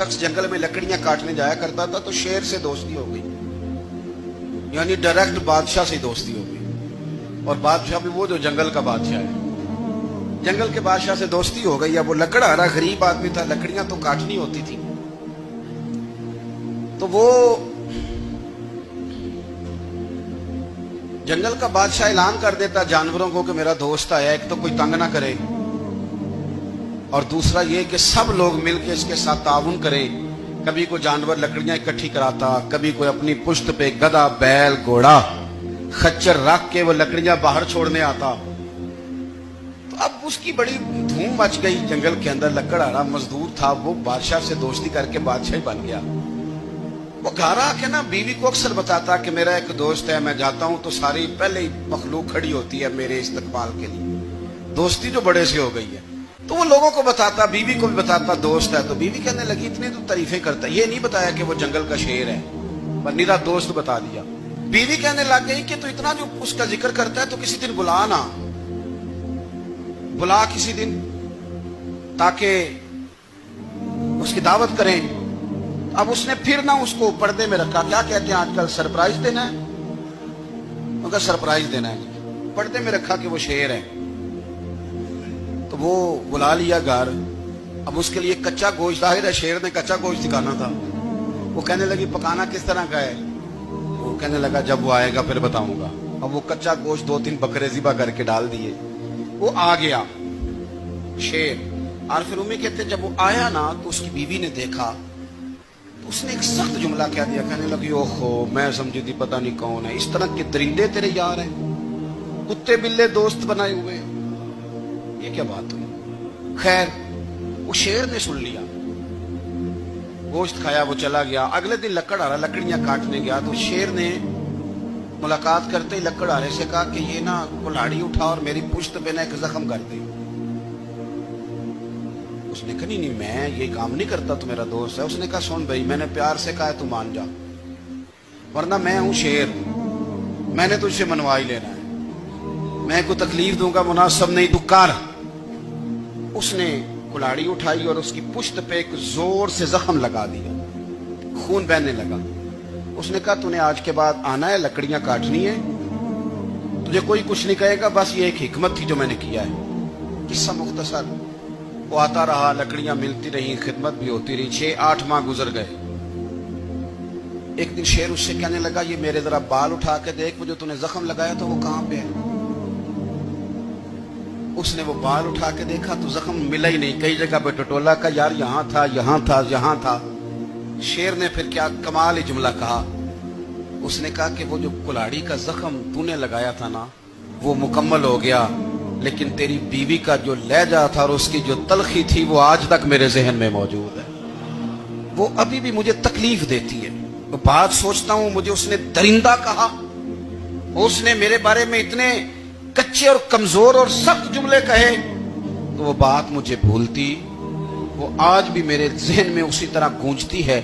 शख्स जंगल में लकड़ियां काटने जाया करता था तो शेर से दोस्ती हो गई, यानी डायरेक्ट बादशाह से दोस्ती हो गई। और बादशाह भी वो जो जंगल का बादशाह है, जंगल के बादशाह से दोस्ती हो गई। अब वो लकड़हारा गरीब आदमी था, लकड़ियां तो काटनी होती थी, तो वो जंगल का बादशाह ऐलान कर देता जानवरों को कि मेरा दोस्त आया, एक तो कोई तंग ना करे और दूसरा ये कि सब लोग मिलकर इसके साथ ताउन करें। कभी कोई जानवर लकड़ियां इकट्ठी कराता, कभी कोई अपनी पुश्त पे गधा, बैल, घोड़ा, खच्चर रख के वो लकड़ियां बाहर छोड़ने आता। तो अब उसकी बड़ी धूम मच गई जंगल के अंदर। लकड़हारा मजदूर था, वो बादशाह से दोस्ती करके बादशाह ही बन गया। वो घर आके ना बीवी को अक्सर बताता कि मेरा एक दोस्त है, मैं जाता हूं तो सारी पहले ही मखलूक खड़ी होती है मेरे इस्तकबाल के लिए, दोस्ती जो बड़े से हो गई है। तो वो लोगों को बताता, बीवी को भी बताता दोस्त है। तो बीवी कहने लगी इतनी तो तारीफें करता है, ये नहीं बताया कि वो जंगल का शेर है, पर निरा दोस्त बता दिया। बीवी कहने लग गई कि तू इतना जो उसका जिक्र करता है तो किसी दिन बुला ना, बुला किसी दिन ताकि उसकी दावत करें। अब उसने फिर ना उसको पर्दे में रखा। क्या कहते हैं आजकल, सरप्राइज देना है, उनका सरप्राइज देना है, पर्दे में रखा कि वो शेर है। तो वो बुला लिया घर। अब उसके लिए कच्चा गोश्त, जाहिर है शेर ने कच्चा गोश्त सिखाना था। वो कहने लगी पकाना किस तरह का है? वो कहने लगा जब वो आएगा फिर बताऊंगा। अब वो कच्चा गोश्त 2-3 बकरे ज़िबा करके डाल दिए। वो आ गया शेर। और फिर उम्मी कहते जब वो आया ना तो उसकी बीवी ने देखा तो उसने एक सख्त जुमला कह दिया। कहने लगी ओहो, मैं समझी थी पता नहीं कौन है, इस तरह के दरिंदे तेरे यार हैं, कुत्ते बिल्ले दोस्त बनाए हुए, ये क्या बात हुई? खैर वो शेर ने सुन लिया, गोश्त खाया, वो चला गया। अगले दिन लकड़हारा लकड़ियां काटने गया तो शेर ने मुलाकात करते ही लकड़हारे से कहा कि ये ना कुल्हाड़ी उठा और मेरी पुश्त पे ना एक जख्म कर दे। उसने कहा नहीं मैं ये काम नहीं करता, तो मेरा दोस्त है। उसने कहा सुन भाई, मैंने प्यार से कहा है तू मान जा, वरना मैं हूं शेर, मैंने तुझसे मनवा ही लेना है, मैं कोई तकलीफ दूंगा मुनासिब नहीं, तू कर। उसने कुल्हाड़ी उठाई और उसकी पुश्त पे एक जोर से जख्म लगा दिया, खून बहने लगा। उसने कहा तूने आज के बाद आना है, लकड़ियां काटनी है, तुझे कोई कुछ नहीं कहेगा, बस ये एक हिकमत थी जो मैंने किया है। किस्सा मुख्तसर। वो आता रहा, लकड़ियां मिलती रही, खिदमत भी होती रही। 6-8 माह गुजर गए। एक दिन शेर उससे कहने लगा ये मेरे जरा बाल उठा के देख, वो जो तूने जख्म लगाया था वो कहां पे है? उसने वो बाल उठा के देखा तो जख्म मिला ही नहीं, कई जगह पे टटोला का, यार यहां था, यहां था, यहां था। शेर ने फिर क्या कमाल ही जुमला कहा। उसने कहा कि वो जो कुल्हाड़ी का जख्म तूने लगाया था ना वो मुकम्मल हो गया, लेकिन तेरी बीवी का जो लहजा था और उसकी जो तलखी थी वो आज तक मेरे जहन में मौजूद है, वो अभी भी मुझे तकलीफ देती है। तो बात सोचता हूं मुझे उसने दरिंदा कहा, उसने मेरे बारे में इतने कच्चे और कमजोर और सख्त जुमले कहे, तो वो बात मुझे भूलती, वो आज भी मेरे जहन में उसी तरह गूंजती है